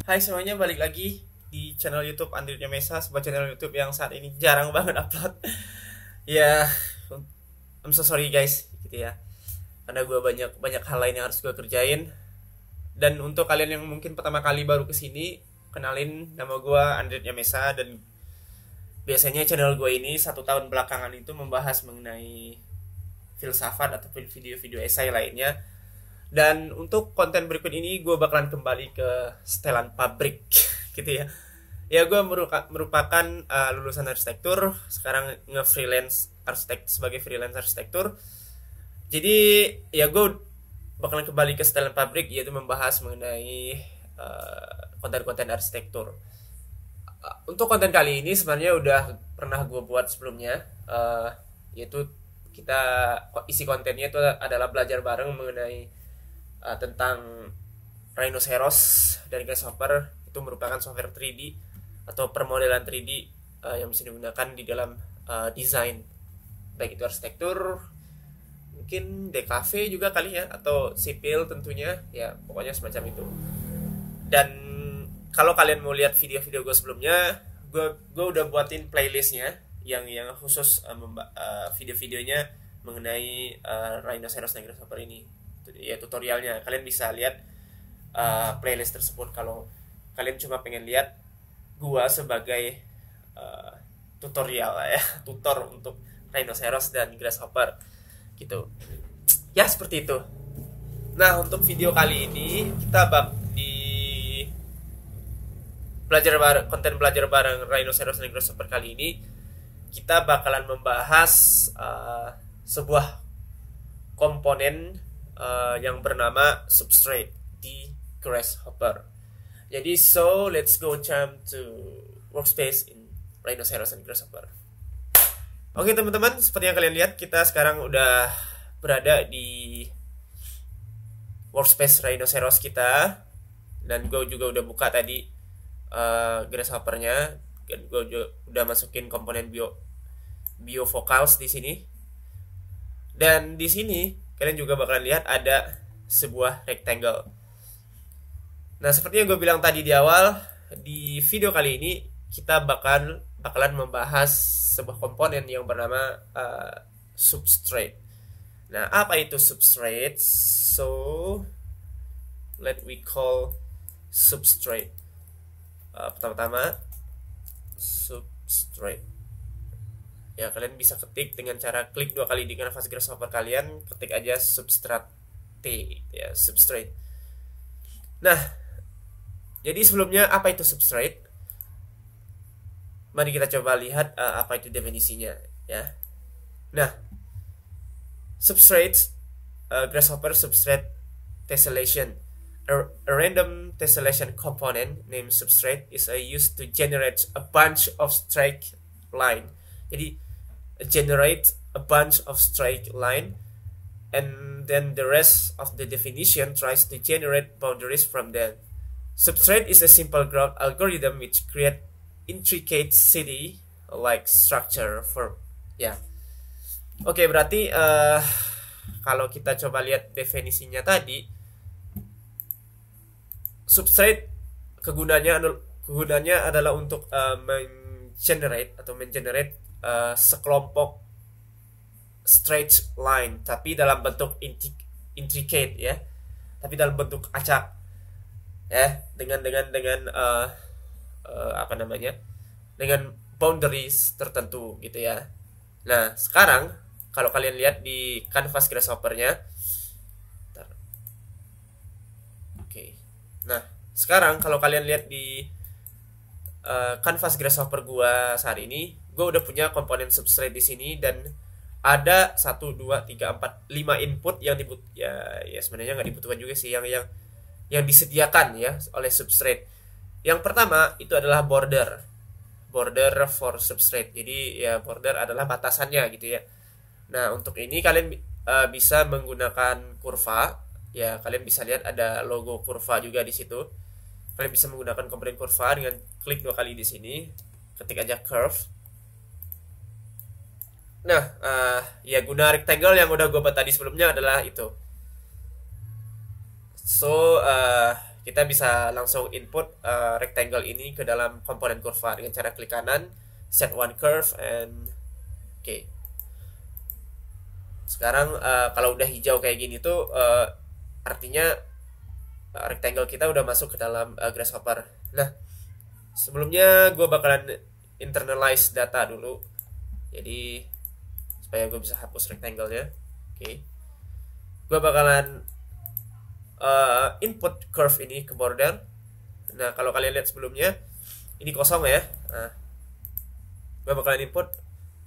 Hai semuanya, balik lagi di channel YouTube Andrinya Mesa, sebuah channel YouTube yang saat ini jarang banget upload. Ya, I'm so sorry guys, gitu ya. Karena gue banyak banyak hal lain yang harus gue kerjain. Dan untuk kalian yang mungkin pertama kali baru kesini, kenalin, nama gue Andrinya Mesa. Dan biasanya channel gue ini 1 tahun belakangan itu membahas mengenai filsafat atau video-video esai lainnya. Dan untuk konten berikut ini gue bakalan kembali ke setelan pabrik gitu ya. Ya gue merupakan lulusan arsitektur, sekarang nge-freelance sebagai freelance arsitektur. Jadi ya gue bakalan kembali ke setelan pabrik, yaitu membahas mengenai konten-konten arsitektur. Untuk konten kali ini sebenarnya udah pernah gue buat sebelumnya, yaitu isi kontennya itu adalah belajar bareng mengenai tentang Rhinoceros dan Grasshopper. Itu merupakan software 3D atau permodelan 3D yang bisa digunakan di dalam desain, baik itu arsitektur, mungkin DKV juga kali ya, atau sipil tentunya ya, pokoknya semacam itu. Dan kalau kalian mau lihat video-video gue sebelumnya, gue udah buatin playlistnya yang khusus video-videonya mengenai Rhinoceros dan Grasshopper ini. Ya tutorialnya, kalian bisa lihat playlist tersebut kalau kalian cuma pengen lihat gua sebagai tutorial ya, tutor untuk Rhinoceros dan Grasshopper gitu ya, seperti itu. Nah, untuk video kali ini kita di konten belajar bareng Rhinoceros dan Grasshopper kali ini kita bakalan membahas sebuah komponen yang bernama substrate di Grasshopper. Jadi let's go jump to workspace in Rhinoceros and Grasshopper. Oke teman-teman, seperti yang kalian lihat, kita sekarang udah berada di workspace Rhinoceros kita, dan gue juga udah buka tadi Grasshoppernya, dan gue udah masukin komponen biofocals di sini. Dan di sini kalian juga bakalan lihat ada sebuah rectangle. Nah, seperti yang gue bilang tadi di awal, di video kali ini kita bakalan membahas sebuah komponen yang bernama substrate. Nah, apa itu substrate? So, let we call substrate. Pertama-tama, substrate. Ya, kalian bisa ketik dengan cara klik 2 kali di kanvas Grasshopper kalian, ketik aja substrate ya, substrate. Nah, jadi sebelumnya apa itu substrate? Mari kita coba lihat apa itu definisinya ya. Nah, substrate, Grasshopper substrate tessellation. A random tessellation component named substrate is used to generate a bunch of straight line. Jadi generate a bunch of straight line, and then the rest of the definition tries to generate boundaries from them. Substrate is a simple graph algorithm which create intricate city like structure for Oke, berarti kalau kita coba lihat definisinya tadi, substrate kegunaannya adalah untuk mengenerate sekelompok straight line, tapi dalam bentuk intricate ya, tapi dalam bentuk acak ya, dengan dengan boundaries tertentu gitu ya. Nah, sekarang kalau kalian lihat di kanvas Grasshopper-nya, nah sekarang kalau kalian lihat di kanvas Grasshopper gua saat ini, gua udah punya komponen substrate di sini, dan ada 1, 2, 3, 4, 5 input yang sebenarnya nggak dibutuhkan juga sih, yang disediakan ya oleh substrate. Yang pertama itu adalah border for substrate. Jadi ya, border adalah batasannya gitu ya. Nah, untuk ini kalian bisa menggunakan kurva ya. Kalian bisa lihat ada logo kurva juga di situ. Kalian bisa menggunakan komponen kurva dengan klik 2 kali di sini, ketik aja curve. Nah, ya guna rectangle yang udah gue buat tadi sebelumnya adalah itu. So, kita bisa langsung input rectangle ini ke dalam komponen kurva dengan cara klik kanan, set one curve, and oke. Sekarang kalau udah hijau kayak gini tuh artinya rectangle kita udah masuk ke dalam Grasshopper. Nah, sebelumnya gue bakalan internalize data dulu, jadi supaya gue bisa hapus rectangle-nya. Oke. Gue bakalan input curve ini ke border. Nah, kalau kalian lihat sebelumnya ini kosong ya. Nah, gue bakalan input.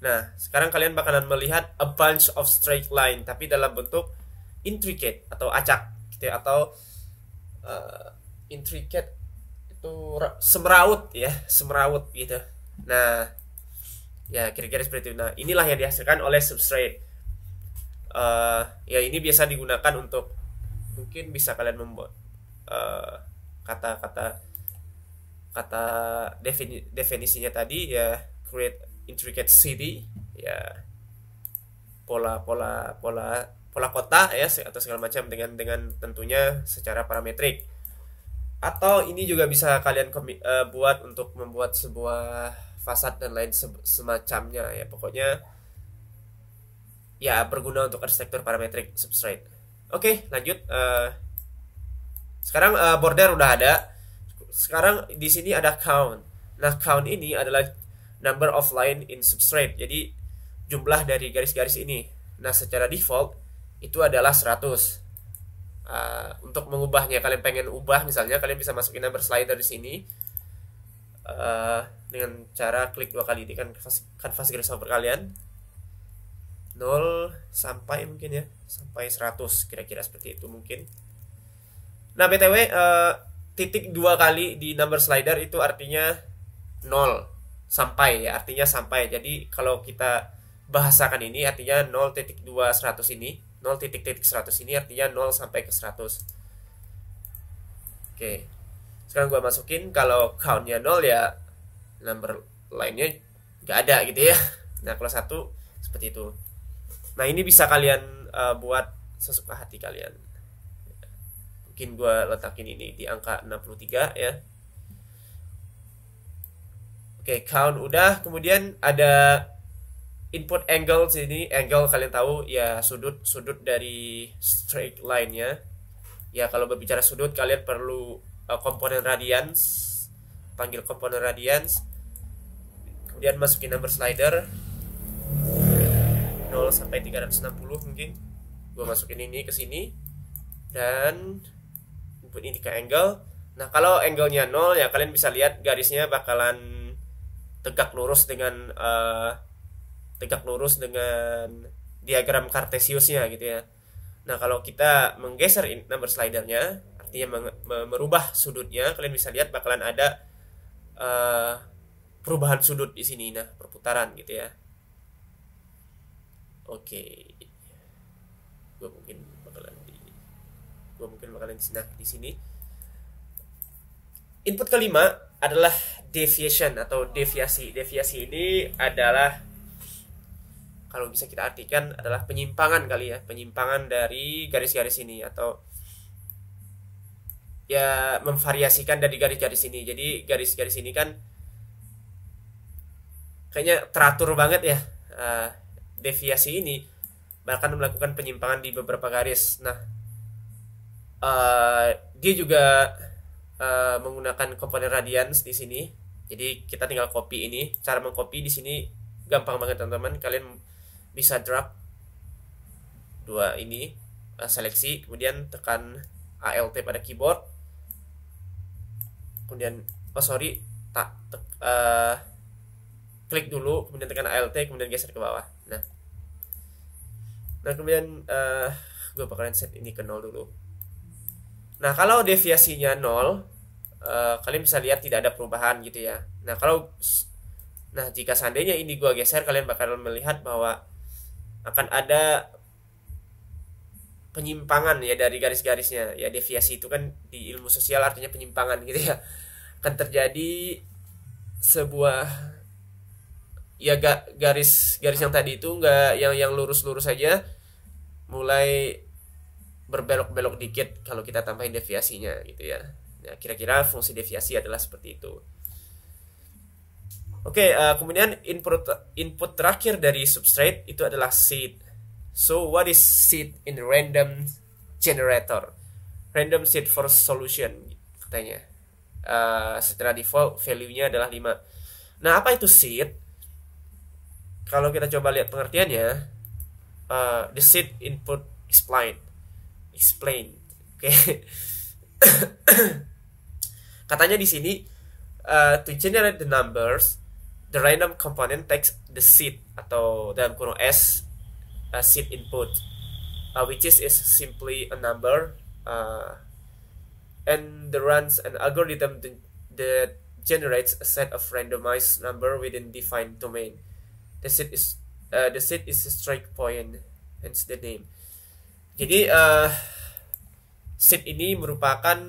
Nah, sekarang kalian bakalan melihat a bunch of straight line, tapi dalam bentuk intricate atau acak gitu ya, atau intricate itu semeraut ya, semeraut gitu. Nah, ya kira-kira seperti itu. Nah, inilah yang dihasilkan oleh substrate. Ya ini biasa digunakan untuk, mungkin bisa kalian membuat kata definisinya tadi ya, create intricate city ya, pola kota ya, atau segala macam dengan tentunya secara parametrik. Atau ini juga bisa kalian buat untuk membuat sebuah fasad dan lain semacamnya ya, pokoknya ya berguna untuk arsitektur parametrik substrate. Oke, lanjut. Sekarang border udah ada. Sekarang di sini ada count. Nah, count ini adalah number of line in substrate. Jadi jumlah dari garis-garis ini. Nah, secara default itu adalah 100. Untuk mengubahnya, kalian pengen ubah misalnya, kalian bisa masukin number slider di sini dengan cara klik 2 kali di kanvas Grasshopper kalian. 0 sampai mungkin ya, sampai 100 kira-kira seperti itu mungkin. Nah, BTW titik 2 kali di number slider itu artinya 0 sampai ya, artinya sampai. Jadi kalau kita bahasakan ini artinya 0.2 100 ini, 0.100 ini artinya 0 sampai ke 100. Oke. Sekarang gua masukin, kalau countnya 0 ya number lainnya nggak ada gitu ya. Nah, kalau 1 seperti itu. Nah, ini bisa kalian buat sesuka hati kalian. Mungkin gua letakin ini di angka 63 ya. Oke, count udah. Kemudian ada input angle sini. Angle kalian tahu ya, sudut dari straight line-nya. Ya, kalau berbicara sudut kalian perlu komponen radians. Panggil komponen radians. Kemudian masukin number slider 0 sampai 360 mungkin. Gua masukin ini ke sini dan input ini ke angle. Nah, kalau angle-nya 0 ya kalian bisa lihat garisnya bakalan tegak lurus dengan diagram Cartesiusnya gitu ya. Nah, kalau kita menggeser number slidernya, artinya merubah sudutnya, kalian bisa lihat bakalan ada perubahan sudut di sini, nah perputaran gitu ya. Oke, gue mungkin bakalan di sini. Input kelima adalah deviation atau deviasi. Deviasi ini adalah, kalau bisa kita artikan adalah penyimpangan kali ya, penyimpangan dari garis-garis ini, atau ya memvariasikan dari garis-garis ini. Jadi garis-garis ini kan kayaknya teratur banget ya. Deviasi ini bahkan melakukan penyimpangan di beberapa garis. Nah, dia juga menggunakan komponen radians di sini. Jadi kita tinggal copy ini. Cara mengcopy di sini gampang banget teman-teman. Kalian bisa drag 2 ini, seleksi, kemudian tekan ALT pada keyboard. Kemudian klik dulu, kemudian tekan ALT, kemudian geser ke bawah. Nah kemudian gue bakalan set ini ke 0 dulu. Nah, kalau deviasinya 0, kalian bisa lihat tidak ada perubahan gitu ya. Nah, jika seandainya ini gua geser, kalian bakal melihat bahwa akan ada penyimpangan ya dari garis-garisnya. Ya, deviasi itu kan di ilmu sosial artinya penyimpangan gitu ya. Akan terjadi sebuah ya garis yang tadi itu enggak yang lurus-lurus saja, mulai berbelok-belok dikit kalau kita tambahin deviasinya gitu ya. Nah, kira-kira fungsi deviasi adalah seperti itu. Oke, kemudian input terakhir dari substrate itu adalah seed. So what is seed in random generator? Random seed for solution katanya. Secara default value-nya adalah 5. Nah, apa itu seed? Kalau kita coba lihat pengertiannya, the seed input explain. Oke. Katanya di sini to generate the numbers, the random component takes the seed atau dalam kurung S seed input, which is simply a number, and the runs an algorithm that generates a set of randomized number within defined domain. The seed is a strike point, hence the name. Jadi seed ini merupakan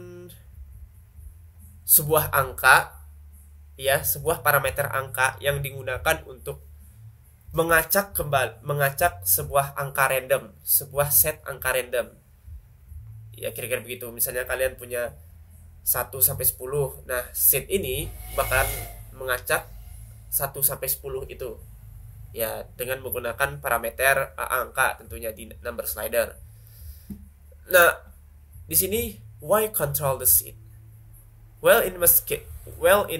sebuah angka, ya, sebuah parameter angka yang digunakan untuk mengacak sebuah angka random, sebuah set angka random. Ya, kira-kira begitu. Misalnya kalian punya 1 sampai 10. Nah, seed ini bakalan mengacak 1 sampai 10 itu. Ya, dengan menggunakan parameter angka tentunya di number slider. Nah, di sini why control the seed? Well, in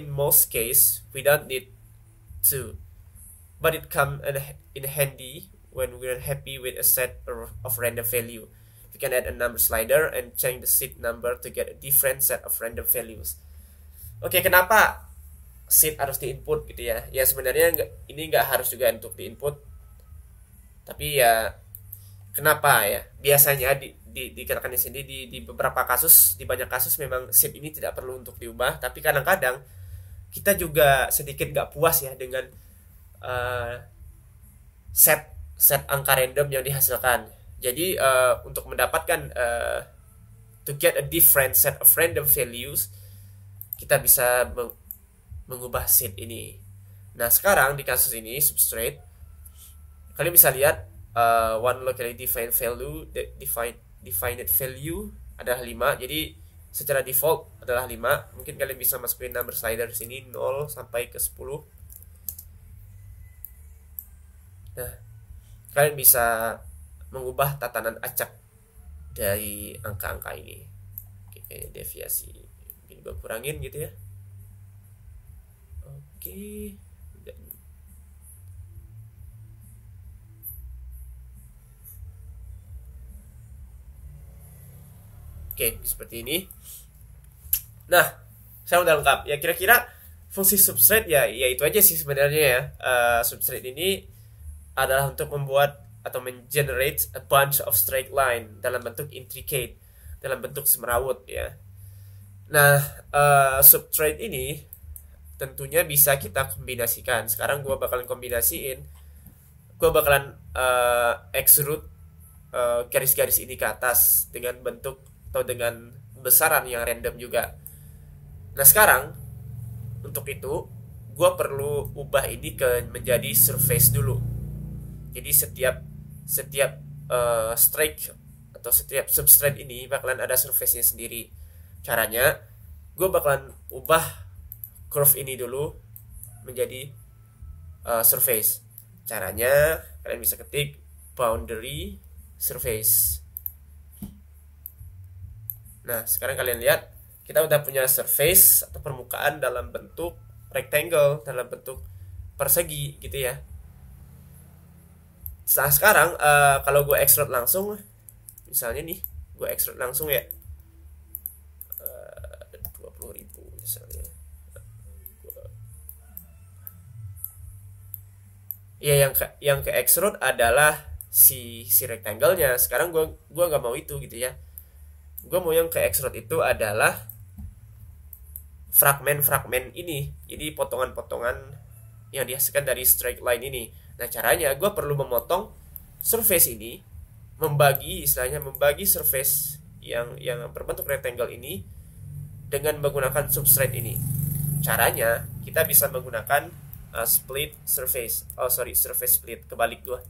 most case, we don't need to, but it comes in handy when we're happy with a set of random value. We can add a number slider and change the seed number to get a different set of random values. Oke, kenapa seed harus diinput gitu ya? Ya sebenarnya ini nggak harus juga untuk diinput, tapi ya kenapa ya? Biasanya dikatakan di sini di beberapa kasus, di banyak kasus memang seed ini tidak perlu untuk diubah, tapi kadang-kadang kita juga sedikit nggak puas ya dengan set angka random yang dihasilkan. Jadi untuk mendapatkan to get a different set of random values, kita bisa mengubah seed ini. Nah, sekarang di kasus ini substrate, kalian bisa lihat one locally defined value defined value adalah 5. Jadi secara default adalah 5. Mungkin kalian bisa masukin number slider di sini 0 sampai ke 10. Nah, kalian bisa mengubah tatanan acak dari angka-angka ini. Oke, kayaknya deviasi mungkin gue kurangin gitu ya. Oke. Oke, seperti ini. Nah, saya udah lengkap. Ya kira-kira fungsi substrate ya itu aja sih sebenarnya ya. Substrate ini adalah untuk membuat atau mengenerate a bunch of straight line dalam bentuk intricate, dalam bentuk semerawut ya. Nah, substrate ini tentunya bisa kita kombinasikan. Sekarang gue bakalan kombinasiin. Gue bakalan extrude garis-garis ini ke atas dengan bentuk atau dengan besaran yang random juga. Nah, sekarang untuk itu gue perlu ubah ini menjadi surface dulu. Jadi setiap strike atau setiap substrate ini bakalan ada surface-nya sendiri. Caranya gue bakalan ubah curve ini dulu menjadi surface. Caranya kalian bisa ketik boundary surface. Nah, sekarang kalian lihat kita udah punya surface atau permukaan dalam bentuk rectangle, dalam bentuk persegi gitu ya. Nah, sekarang kalau gue extrude langsung, misalnya nih gue extrude langsung ya 20.000 misalnya. Ya yang ke extrude adalah si rectangle-nya. Sekarang gue nggak mau itu gitu ya. Gue mau yang ke extrude itu adalah fragmen-fragmen ini. Jadi potongan-potongan yang dihasilkan dari straight line ini. Nah, caranya gue perlu memotong surface ini, membagi surface yang berbentuk rectangle ini dengan menggunakan substrate ini. Caranya kita bisa menggunakan split surface. Surface split, kebalik gue.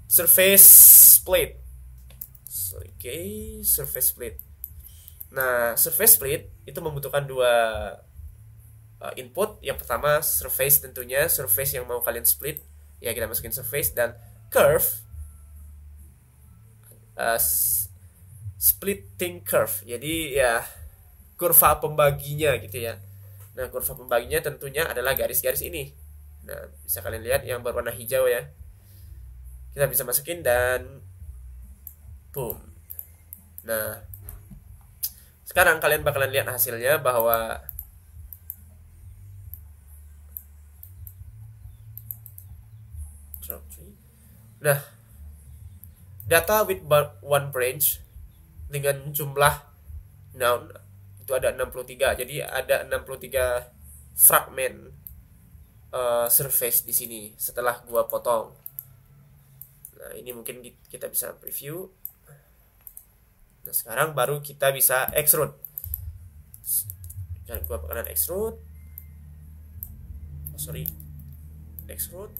Surface split. Oke, surface split. Nah, surface split itu membutuhkan dua input. Yang pertama surface, tentunya surface yang mau kalian split, ya kita masukin surface, dan curve, splitting curve, jadi ya kurva pembaginya gitu ya. Nah, kurva pembaginya tentunya adalah garis-garis ini. Nah, bisa kalian lihat yang berwarna hijau ya, kita bisa masukin dan boom. Nah, sekarang kalian bakalan lihat hasilnya bahwa nah, data with one branch dengan jumlah noun itu ada 63. Jadi ada 63 fragmen surface di sini setelah gua potong. Nah, ini mungkin kita bisa preview. Nah, sekarang baru kita bisa extrude. Dan gua bakalan extrude. Extrude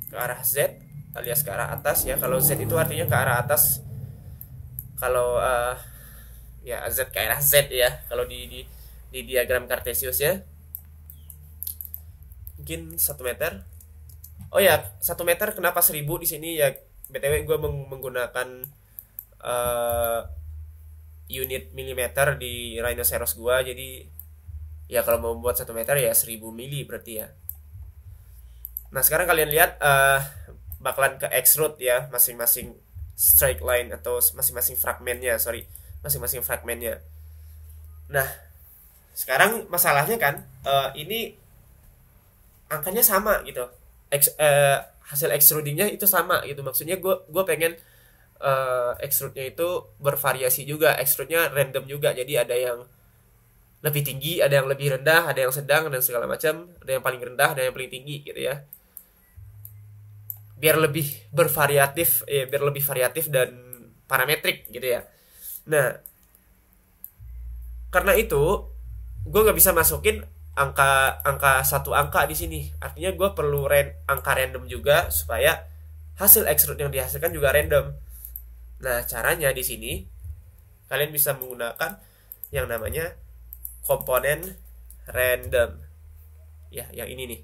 ke arah Z alias ke arah atas ya. Kalau Z itu artinya ke arah atas. Kalau ya Z ke arah Z ya. Kalau di diagram Cartesius ya. Mungkin 1 meter. Oh ya, 1 meter kenapa 1000 di sini ya? BTW gue menggunakan unit milimeter di Rhinoceros gue. Jadi ya kalau mau buat 1 meter ya 1000 mili berarti ya. Nah, sekarang kalian lihat bakalan ke extrude ya, masing-masing straight line atau masing-masing fragmennya, masing-masing fragmennya. Nah, sekarang masalahnya kan ini angkanya sama gitu. Hasil extrudingnya itu sama gitu. Maksudnya gue pengen extrude-nya itu bervariasi juga, extrude-nya random juga. Jadi ada yang lebih tinggi, ada yang lebih rendah, ada yang sedang dan segala macam, ada yang paling rendah, ada yang paling tinggi gitu ya. Biar lebih bervariatif, biar lebih variatif dan parametrik gitu ya. Nah, karena itu gue nggak bisa masukin angka satu angka di sini. Artinya gue perlu angka random juga supaya hasil extrude yang dihasilkan juga random. Nah, caranya di sini kalian bisa menggunakan yang namanya komponen random. Ya, yang ini nih.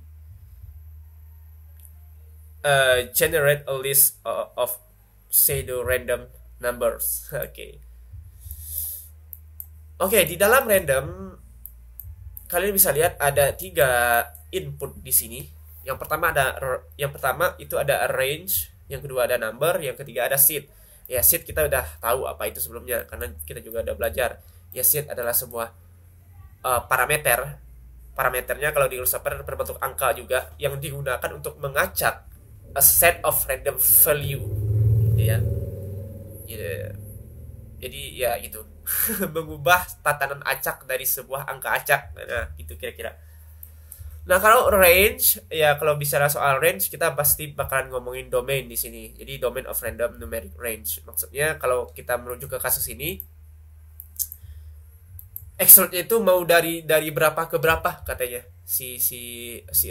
Generate a list of pseudo random numbers. Oke, di dalam random kalian bisa lihat ada 3 input di sini. Yang pertama itu ada range, yang kedua ada number, yang ketiga ada seed. Ya, seed kita udah tahu apa itu sebelumnya karena kita juga udah belajar. Ya, seed adalah sebuah parameter. Parameternya kalau di Grasshopper berbentuk angka juga yang digunakan untuk mengacak a set of random value ya. Jadi ya gitu. Mengubah tatanan acak dari sebuah angka acak. Nah, gitu kira-kira. Nah, kalau range ya, kalau bicara soal range kita pasti bakalan ngomongin domain di sini. Jadi domain of random numeric range. Maksudnya kalau kita merujuk ke kasus ini, extrude itu mau dari berapa ke berapa katanya si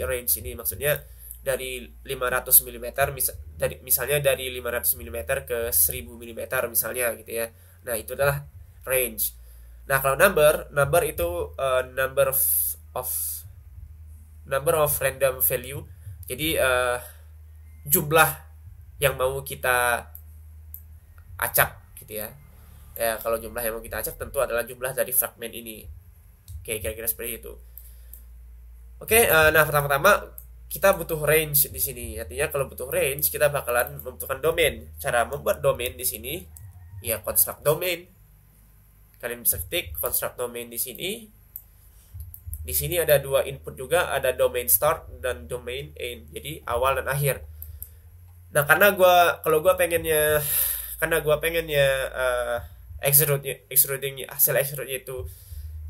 range ini. Maksudnya dari 500 mm misalnya dari 500 mm ke 1000 mm misalnya gitu ya. Nah, itu adalah range. Nah, kalau number itu number of random value. Jadi jumlah yang mau kita acak gitu ya. Ya, kalau jumlah yang mau kita acak tentu adalah jumlah dari fragmen ini. Oke, kira-kira seperti itu. Oke, nah pertama-tama kita butuh range di sini. Artinya kalau butuh range, kita bakalan membutuhkan domain. Cara membuat domain di sini, ya construct domain. Kalian bisa ketik construct domain di sini. Di sini ada 2 input juga, ada domain start dan domain end. Jadi awal dan akhir. Nah, karena gue pengennya extruding hasil extrude itu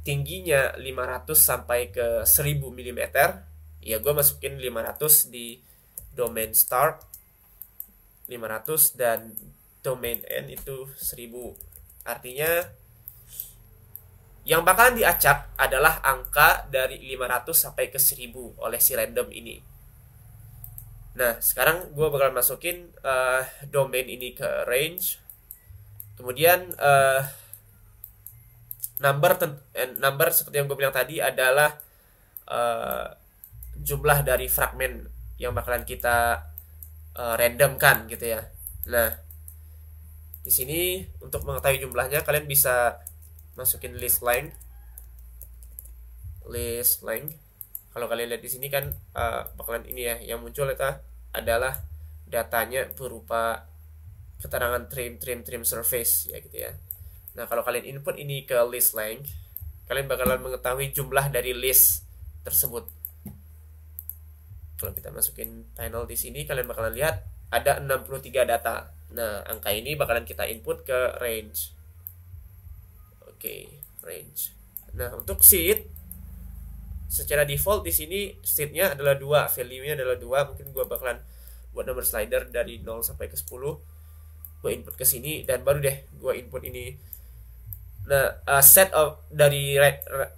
tingginya 500 sampai ke 1000 mm. Ya, gue masukin 500 di domain start 500 dan domain end itu 1000. Artinya yang bakalan diacak adalah angka dari 500 sampai ke 1000 oleh si random ini. Nah, sekarang gue bakal masukin domain ini ke range. Kemudian Number seperti yang gue bilang tadi adalah uh, jumlah dari fragmen yang bakalan kita randomkan gitu ya. Nah, di sini untuk mengetahui jumlahnya kalian bisa masukin list length. Kalau kalian lihat di sini kan bakalan ini ya, yang muncul adalah datanya berupa keterangan trim surface ya gitu ya. Nah, kalau kalian input ini ke list length, kalian bakalan mengetahui jumlah dari list tersebut. Kalau kita masukin panel di sini, kalian bakalan lihat ada 63 data. Nah, angka ini bakalan kita input ke range. Oke, range. Nah, untuk seed secara default di sini seednya adalah 2, value-nya adalah 2. Mungkin gua bakalan buat number slider dari 0 sampai ke 10. Gua input ke sini dan baru deh gua input ini. Nah, set of dari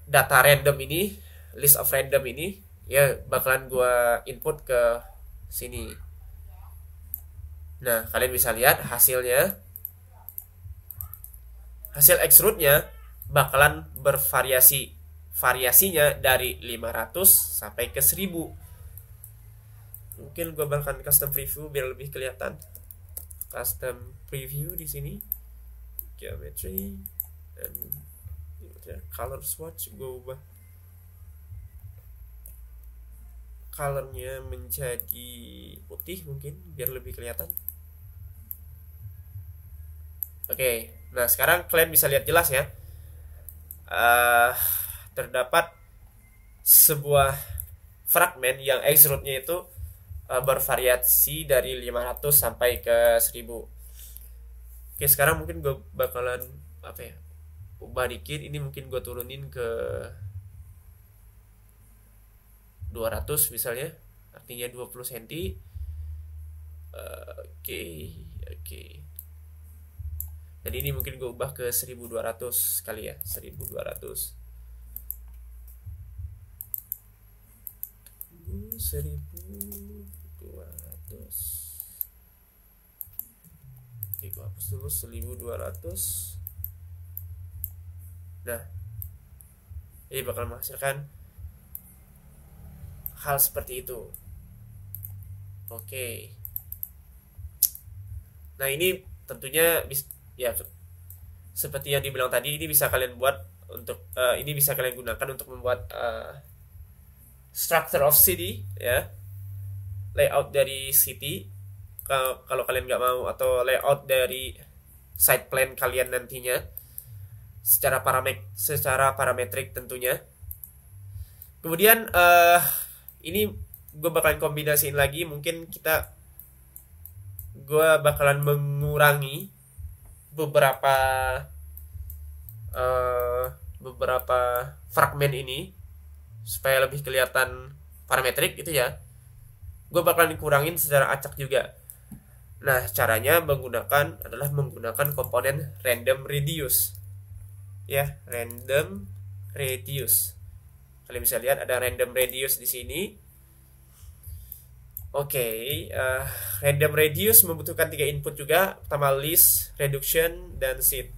data random ini, list of random ini ya bakalan gua input ke sini. Nah, kalian bisa lihat hasilnya. Hasil extrude-nya bakalan bervariasi. Variasinya dari 500 sampai ke 1000. Mungkin gue bakalan custom preview biar lebih kelihatan. Custom preview di sini. Geometry dan color swatch gue ubah colornya menjadi putih mungkin biar lebih kelihatan. Oke, nah sekarang kalian bisa lihat jelas ya. Terdapat sebuah fragmen yang extrude-nya itu bervariasi dari 500 sampai ke 1000. Oke, sekarang mungkin gue bakalan ubah dikit. Ini mungkin gue turunin ke 200 misalnya, artinya 20 cm. Oke. Dan ini mungkin gue ubah ke 1200 kali ya, 1200. 1200. Oke, gue hapus dulu 1200. Nah, ini bakal menghasilkan hal seperti itu. Oke. Nah, ini tentunya ya seperti yang dibilang tadi, ini bisa kalian buat untuk ini bisa kalian gunakan untuk membuat structure of city ya, layout dari city kalau kalian nggak mau, atau layout dari side plan kalian nantinya secara parametrik tentunya. Kemudian ini gue bakalan kombinasiin lagi, mungkin gue bakalan mengurangi beberapa fragmen ini supaya lebih kelihatan parametrik gitu ya. Gue bakalan dikurangin secara acak juga. Nah, caranya adalah menggunakan komponen random reduce. Ya, random reduce. Kalian bisa lihat ada random reduce di sini. Oke, random reduce membutuhkan 3 input juga. Pertama list, reduction, dan seed.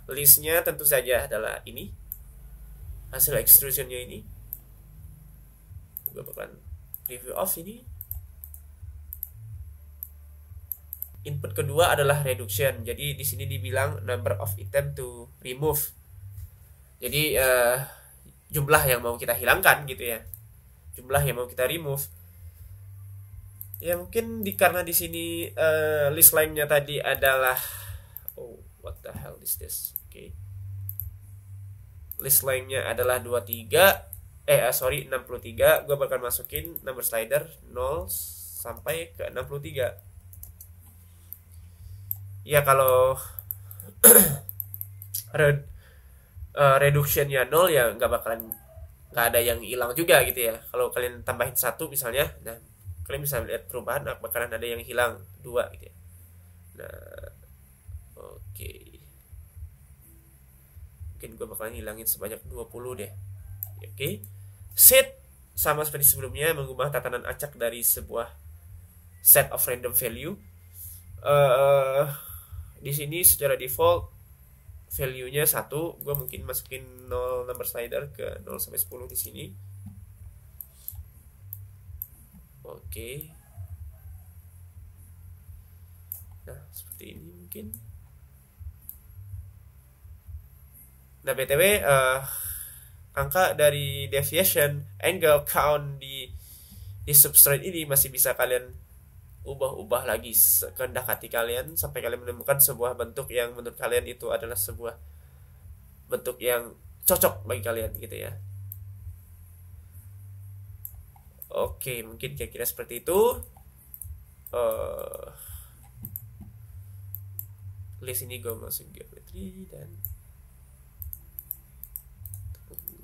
Listnya tentu saja adalah ini, hasil extrusionnya ini. Gue bakalan preview off ini. Input kedua adalah reduction. Jadi di sini dibilang number of item to remove. Jadi jumlah yang mau kita hilangkan gitu ya. Jumlah yang mau kita remove. Ya mungkin karena di sini list line-nya tadi adalah what the hell is this? Oke. List line-nya adalah 63. Gue bakal masukin number slider 0 sampai ke 63. Ya kalau reductionnya 0 ya nggak ada yang hilang juga gitu ya. Kalau kalian tambahin 1 misalnya, nah kalian bisa lihat perubahan, bakalan ada yang hilang 2 gitu ya. Nah, oke. Mungkin gue bakalan hilangin sebanyak 20 deh. Oke. Set sama seperti sebelumnya, mengubah tatanan acak dari sebuah set of random value. Di sini secara default value-nya 1, gue mungkin masukin 0 number slider ke 0 sampai 10 di sini. Oke. Nah, seperti ini mungkin. Nah, BTW angka dari deviation angle count di substrate ini masih bisa kalian ubah-ubah lagi sekehendak hati kalian sampai kalian menemukan sebuah bentuk yang menurut kalian itu adalah sebuah bentuk yang cocok bagi kalian gitu ya. Oke, mungkin kira-kira seperti itu. List ini gue masuk geometri dan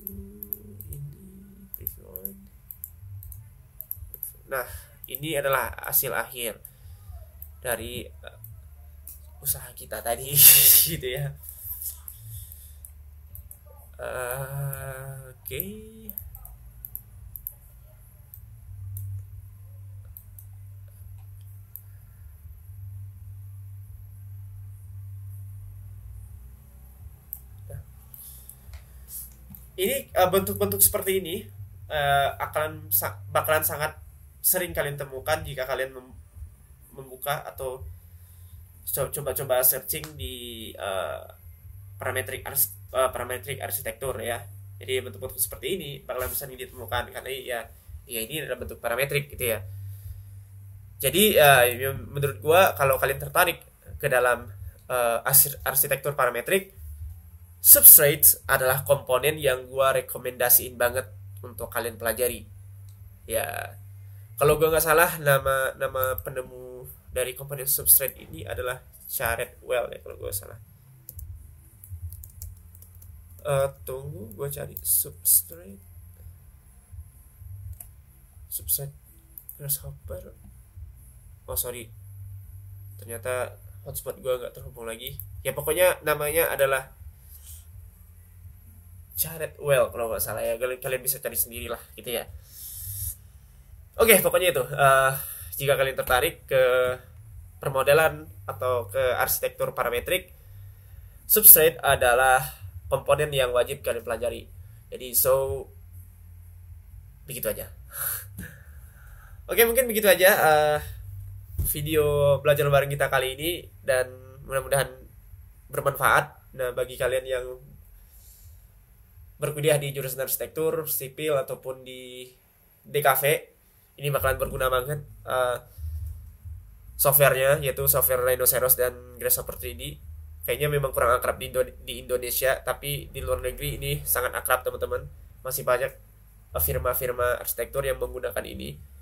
ini. Nah, ini adalah hasil akhir dari usaha kita tadi gitu ya. Oke. Ini bentuk-bentuk seperti ini bakalan sangat sering kalian temukan jika kalian membuka atau coba-coba searching di parametric arsitektur ya. Jadi bentuk-bentuk seperti ini bakalan sering ditemukan karena ya ini adalah bentuk parametrik gitu ya. Jadi menurut gua kalau kalian tertarik ke dalam arsitektur parametrik, substrate adalah komponen yang gua rekomendasiin banget untuk kalian pelajari. Ya, kalau gua nggak salah nama penemu dari komponen substrate ini adalah Chartwell ya kalau gua salah. Tunggu, gua cari substrate grasshopper. Oh sorry, ternyata hotspot gua nggak terhubung lagi. Ya pokoknya namanya adalah Chartwell kalau nggak salah ya, kalian bisa cari sendiri lah gitu ya. Oke, pokoknya itu jika kalian tertarik ke permodelan atau ke arsitektur parametrik, substrate adalah komponen yang wajib kalian pelajari. Jadi begitu aja. Oke, mungkin begitu aja video belajar bareng kita kali ini, dan mudah-mudahan bermanfaat. Nah, bagi kalian yang berkuliah di jurusan arsitektur, sipil, ataupun di DKV, ini bakalan berguna banget softwarenya, yaitu software Rhinoceros dan Grasshopper 3D. Kayaknya memang kurang akrab di Indonesia, tapi di luar negeri ini sangat akrab teman-teman. Masih banyak firma-firma arsitektur yang menggunakan ini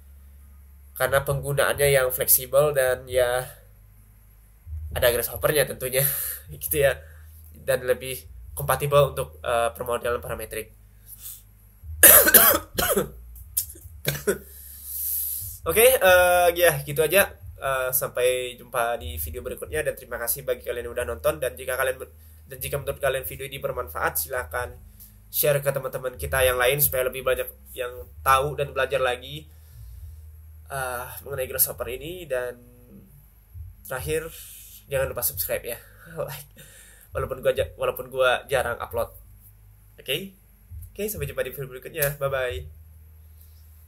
karena penggunaannya yang fleksibel dan ya ada Grasshoppernya tentunya gitu ya, dan lebih kompatibel untuk permodelan parametrik. Oke, ya gitu aja. Sampai jumpa di video berikutnya, dan terima kasih bagi kalian yang udah nonton. Dan jika menurut kalian video ini bermanfaat, silahkan share ke teman-teman kita yang lain supaya lebih banyak yang tahu dan belajar lagi mengenai Grasshopper ini. Dan terakhir, jangan lupa subscribe ya. Like, walaupun gua jarang upload. Oke, sampai jumpa di video berikutnya. Bye bye.